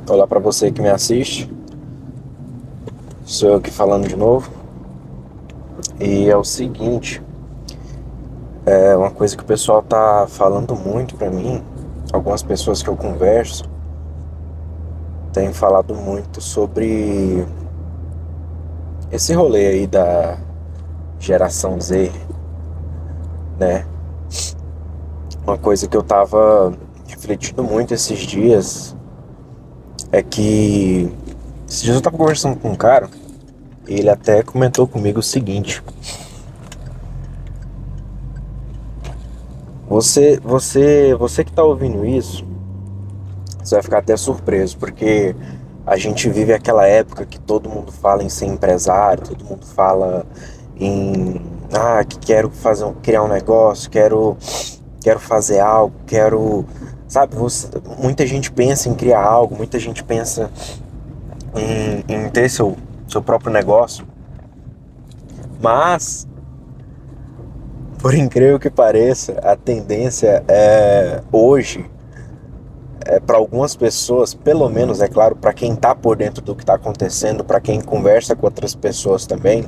Olá para você que me assiste, sou eu aqui falando de novo. E é o seguinte, é uma coisa que o pessoal tá falando muito pra mim, algumas pessoas que eu converso têm falado muito sobre esse rolê aí da geração Z, né? Uma coisa que eu tava refletindo muito esses dias é que esses dias eu tava conversando com um cara e ele até comentou comigo o seguinte: você que tá ouvindo isso, você vai ficar até surpreso, porque a gente vive aquela época que todo mundo fala em ser empresário, todo mundo fala em que quero criar um negócio, quero fazer algo, sabe, muita gente pensa em criar algo, muita gente pensa em ter seu próprio negócio, mas por incrível que pareça, a tendência é hoje para algumas pessoas, pelo menos, é claro, para quem está por dentro do que está acontecendo, para quem conversa com outras pessoas também,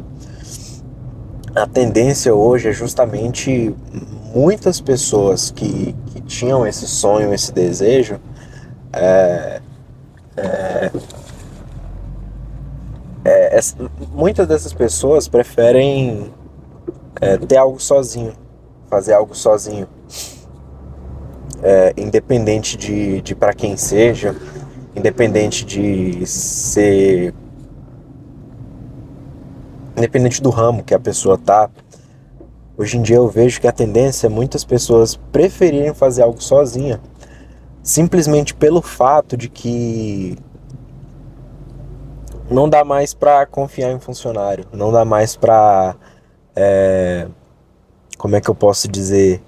a tendência hoje é justamente muitas pessoas que tinham esse sonho, esse desejo, é, é, muitas dessas pessoas preferem ter algo sozinho, fazer algo sozinho, independente de para quem seja, independente de ser, independente do ramo que a pessoa tá. Hoje em dia eu vejo que a tendência é muitas pessoas preferirem fazer algo sozinha, simplesmente pelo fato de que não dá mais para confiar em funcionário, não dá mais para, como é que eu posso dizer,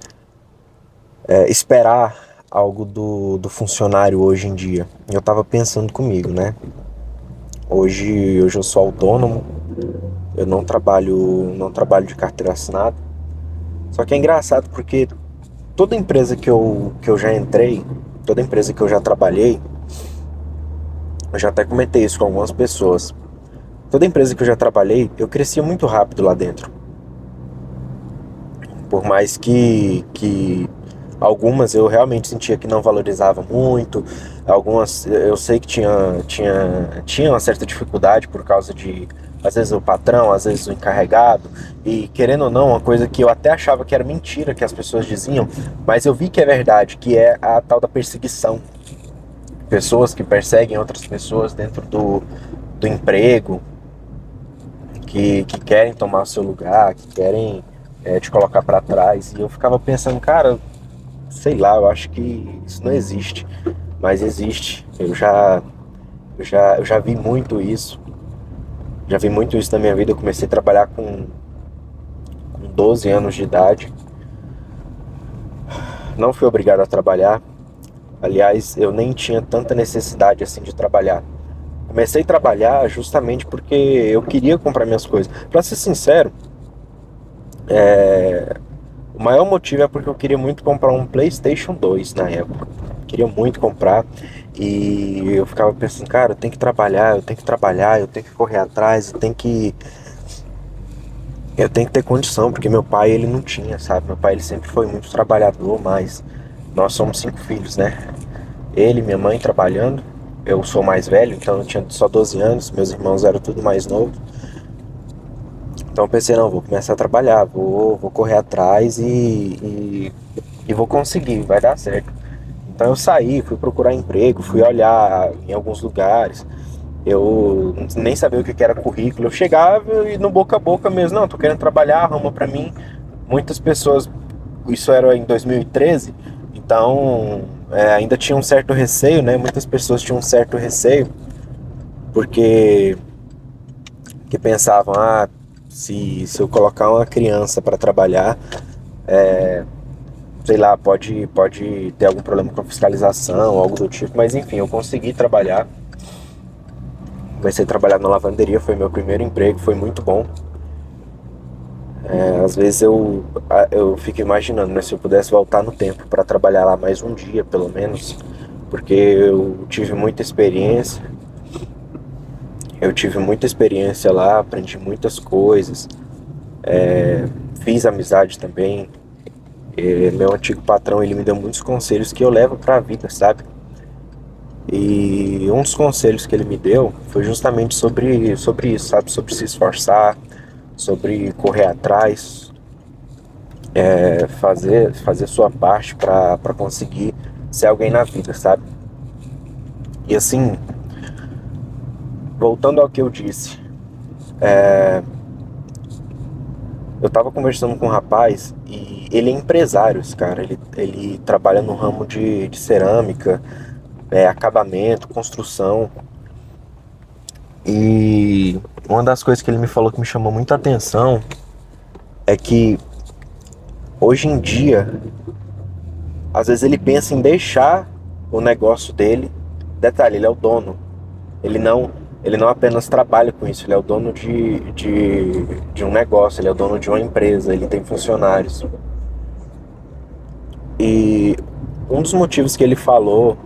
esperar algo do funcionário hoje em dia. Eu tava pensando comigo, né? Hoje eu sou autônomo, eu não trabalho de carteira assinada. Só que é engraçado porque toda empresa que eu já entrei, toda empresa que eu já trabalhei, eu já até comentei isso com algumas pessoas. Toda empresa que eu já trabalhei, eu crescia muito rápido lá dentro. Por mais que algumas eu realmente sentia que não valorizava muito, algumas eu sei que tinha uma certa dificuldade por causa de, às vezes, o patrão, às vezes o encarregado, e querendo ou não, uma coisa que eu até achava que era mentira que as pessoas diziam, mas eu vi que é verdade, que é a tal da perseguição. Pessoas que perseguem outras pessoas dentro do emprego, que querem tomar o seu lugar, que querem te colocar para trás. E eu ficava pensando, cara, sei lá, eu acho que isso não existe, mas existe. Eu já vi muito isso. Já vi muito isso na minha vida. Eu comecei a trabalhar com 12 anos de idade. Não fui obrigado a trabalhar. Aliás, eu nem tinha tanta necessidade assim de trabalhar. Comecei a trabalhar justamente porque eu queria comprar minhas coisas. Pra ser sincero, o maior motivo é porque eu queria muito comprar um PlayStation 2 na época. Queria muito comprar. E eu ficava pensando, cara, eu tenho que trabalhar, eu tenho que trabalhar, eu tenho que correr atrás, eu tenho que ter condição, porque meu pai, ele não tinha, sabe? Meu pai, ele sempre foi muito trabalhador, mas nós somos 5 filhos, né? Ele, minha mãe trabalhando, eu sou mais velho, então eu tinha só 12 anos, meus irmãos eram tudo mais novos. Então eu pensei, não, vou começar a trabalhar, vou correr atrás e vou conseguir, vai dar certo. Então eu saí, fui procurar emprego, fui olhar em alguns lugares. Eu nem sabia o que era currículo. Eu chegava e no boca a boca mesmo, não, tô querendo trabalhar, arruma pra mim. Muitas pessoas, isso era em 2013, então ainda tinha um certo receio, né? Muitas pessoas tinham um certo receio, porque que pensavam, se eu colocar uma criança para trabalhar, sei lá, pode ter algum problema com a fiscalização, algo do tipo, mas enfim, eu consegui trabalhar. Comecei a trabalhar na lavanderia, foi meu primeiro emprego, foi muito bom. Às vezes eu fico imaginando, né, se eu pudesse voltar no tempo para trabalhar lá mais um dia, pelo menos, porque eu tive muita experiência. Eu tive muita experiência lá, aprendi muitas coisas, fiz amizade também. Meu antigo patrão, ele me deu muitos conselhos que eu levo pra vida, sabe? E um dos conselhos que ele me deu foi justamente sobre isso, sabe? Sobre se esforçar, sobre correr atrás, fazer sua parte pra conseguir ser alguém na vida, sabe? E assim, voltando ao que eu disse, eu tava conversando com um rapaz e ele é empresário, esse cara. Ele trabalha no ramo de cerâmica, acabamento, construção. E uma das coisas que ele me falou que me chamou muita atenção é que hoje em dia, às vezes ele pensa em deixar o negócio dele. Detalhe, ele é o dono. Ele não, ele não apenas trabalha com isso, ele é o dono de um negócio, ele é o dono de uma empresa, ele tem funcionários. E um dos motivos que ele falou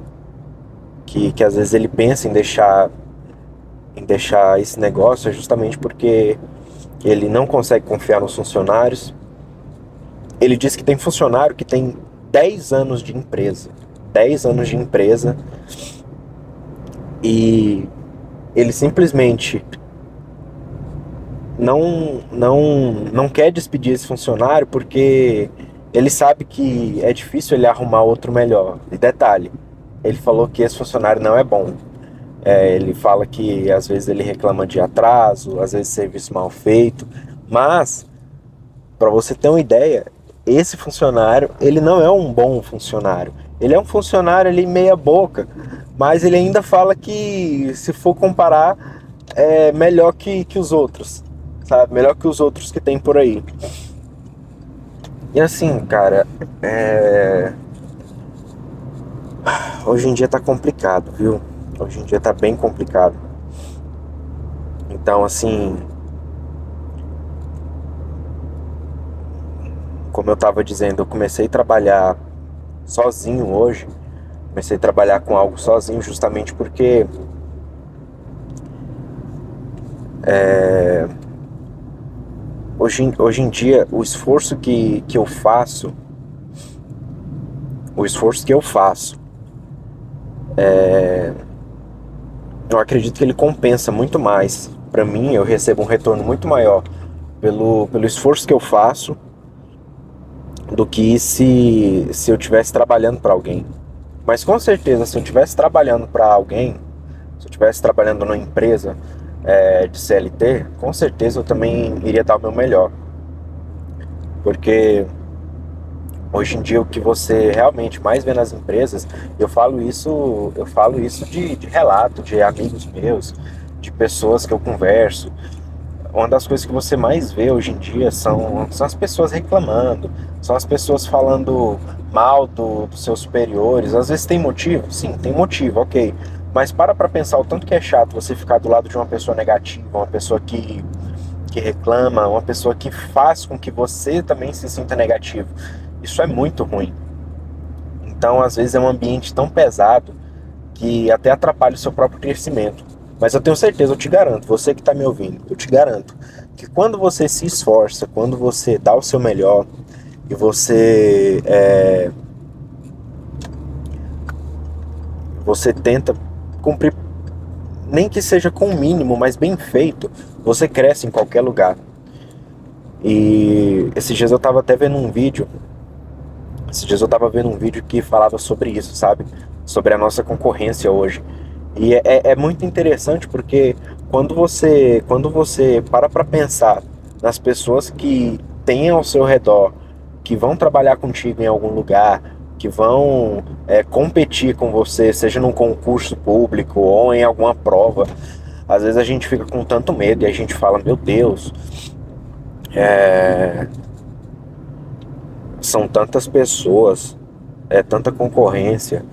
que às vezes ele pensa em deixar esse negócio é justamente porque ele não consegue confiar nos funcionários. Ele diz que tem funcionário que tem 10 anos de empresa. 10 anos de empresa e ele simplesmente não quer despedir esse funcionário porque ele sabe que é difícil ele arrumar outro melhor. E detalhe, ele falou que esse funcionário não é bom. Ele fala que às vezes ele reclama de atraso, às vezes serviço mal feito, mas para você ter uma ideia, esse funcionário, ele não é um bom funcionário. Ele é um funcionário ali meia boca, mas ele ainda fala que, se for comparar, é melhor que os outros, sabe? Melhor que os outros que tem por aí. E assim, cara, hoje em dia tá complicado, viu? Hoje em dia tá bem complicado. Então, assim, como eu tava dizendo, eu comecei a trabalhar sozinho hoje. Comecei a trabalhar com algo sozinho justamente porque hoje em dia o esforço que eu faço, eu acredito que ele compensa muito mais. Para mim, eu recebo um retorno muito maior pelo esforço que eu faço do que se eu estivesse trabalhando para alguém. Mas com certeza, se eu estivesse trabalhando para alguém, se eu estivesse trabalhando numa empresa de CLT, com certeza eu também iria dar o meu melhor. Porque hoje em dia o que você realmente mais vê nas empresas, eu falo isso de relato, de amigos meus, de pessoas que eu converso. Uma das coisas que você mais vê hoje em dia são as pessoas reclamando, são as pessoas falando mal dos seus superiores. Às vezes tem motivo? Sim, tem motivo, ok. Mas para pensar o tanto que é chato você ficar do lado de uma pessoa negativa, uma pessoa que reclama, uma pessoa que faz com que você também se sinta negativo. Isso é muito ruim. Então, às vezes é um ambiente tão pesado que até atrapalha o seu próprio crescimento. Mas eu tenho certeza, eu te garanto, você que está me ouvindo, eu te garanto que quando você se esforça, quando você dá o seu melhor e você tenta cumprir, nem que seja com o mínimo, mas bem feito, você cresce em qualquer lugar. E esses dias eu tava vendo um vídeo que falava sobre isso, sabe? Sobre a nossa concorrência hoje. E é muito interessante porque quando você para pensar nas pessoas que têm ao seu redor, que vão trabalhar contigo em algum lugar, que vão competir com você, seja num concurso público ou em alguma prova, às vezes a gente fica com tanto medo e a gente fala, meu Deus, são tantas pessoas, é tanta concorrência.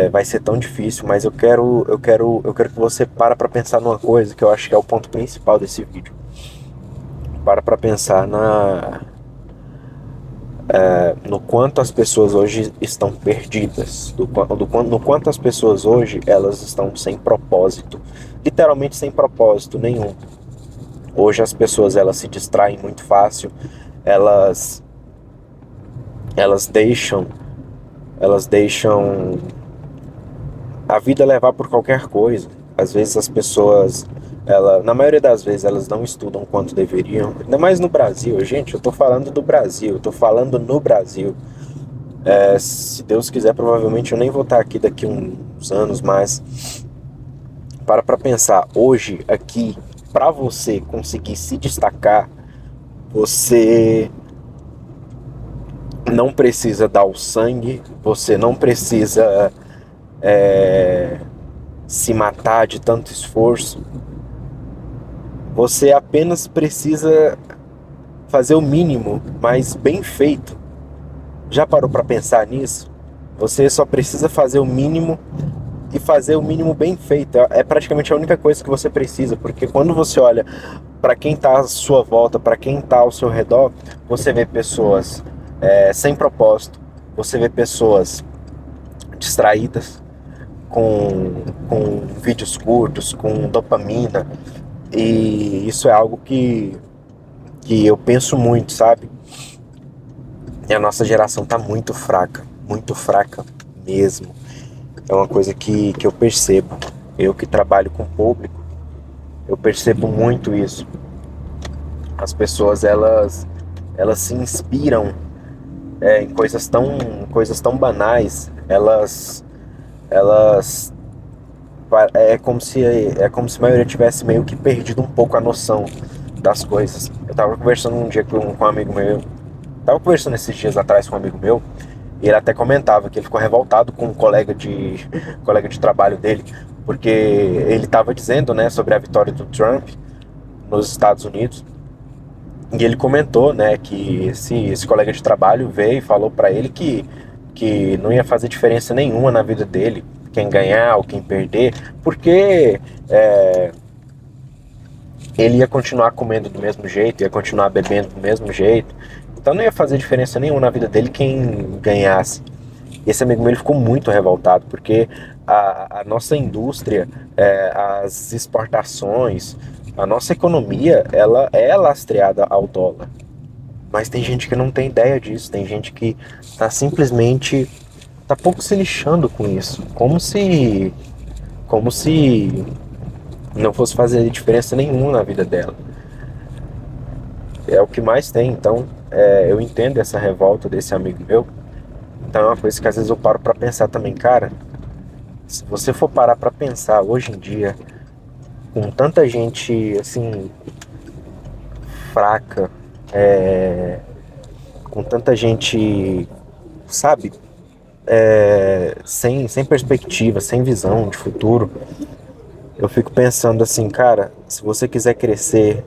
Vai ser tão difícil, mas eu quero que você para pensar numa coisa que eu acho que é o ponto principal desse vídeo. Para pensar no quanto as pessoas hoje estão perdidas, no quanto as pessoas hoje elas estão sem propósito, literalmente sem propósito nenhum. Hoje as pessoas elas se distraem muito fácil, elas elas deixam elas deixam a vida levar por qualquer coisa. Às vezes as pessoas, na maioria das vezes, elas não estudam quanto deveriam. Ainda mais no Brasil, gente. Eu tô falando do Brasil, eu tô falando no Brasil. Se Deus quiser, provavelmente eu nem vou estar aqui daqui uns anos, mas para pensar. Hoje, aqui, para você conseguir se destacar, você não precisa dar o sangue, você não precisa se matar de tanto esforço. Você apenas precisa fazer o mínimo, mas bem feito. Já parou para pensar nisso? Você só precisa fazer o mínimo e fazer o mínimo bem feito. É praticamente a única coisa que você precisa, porque quando você olha para quem está à sua volta, para quem está ao seu redor, você vê pessoas sem propósito, você vê pessoas distraídas com vídeos curtos, com dopamina, e isso é algo que eu penso muito, sabe? E a nossa geração tá muito fraca mesmo. É uma coisa que eu percebo. Eu que trabalho com público, eu percebo muito isso. As pessoas, elas se inspiram em coisas tão banais. Elas é como se a maioria tivesse meio que perdido um pouco a noção das coisas. Eu tava conversando um dia com um amigo meu, tava conversando esses dias atrás com um amigo meu, e ele até comentava que ele ficou revoltado com um colega de trabalho dele, porque ele estava dizendo, né, sobre a vitória do Trump nos Estados Unidos, e ele comentou, né, que esse colega de trabalho veio e falou para ele que não ia fazer diferença nenhuma na vida dele, quem ganhar ou quem perder, porque ele ia continuar comendo do mesmo jeito, ia continuar bebendo do mesmo jeito, então não ia fazer diferença nenhuma na vida dele quem ganhasse. Esse amigo meu ele ficou muito revoltado, porque a nossa indústria, as exportações, a nossa economia, ela é lastreada ao dólar. Mas tem gente que não tem ideia disso, tem gente que tá simplesmente, tá pouco se lixando com isso, como se não fosse fazer diferença nenhuma na vida dela. É o que mais tem, então eu entendo essa revolta desse amigo meu. Então é uma coisa que às vezes eu paro pra pensar também, cara. Se você for parar pra pensar hoje em dia, com tanta gente assim fraca, com tanta gente, sabe, sem perspectiva, sem visão de futuro, eu fico pensando assim, cara, se você quiser crescer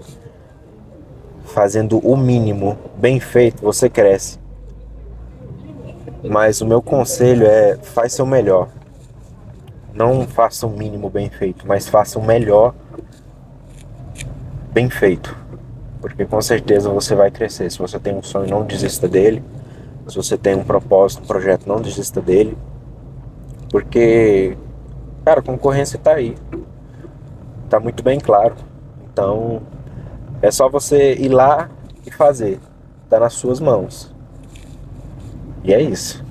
fazendo o mínimo bem feito, você cresce. Mas o meu conselho é faz seu melhor. Não faça o mínimo bem feito, mas faça o melhor bem feito. Porque com certeza você vai crescer. Se você tem um sonho, não desista dele. Se você tem um propósito, um projeto, não desista dele. Porque, cara, a concorrência tá aí. Tá muito bem claro. Então, é só você ir lá e fazer. Tá nas suas mãos. E é isso.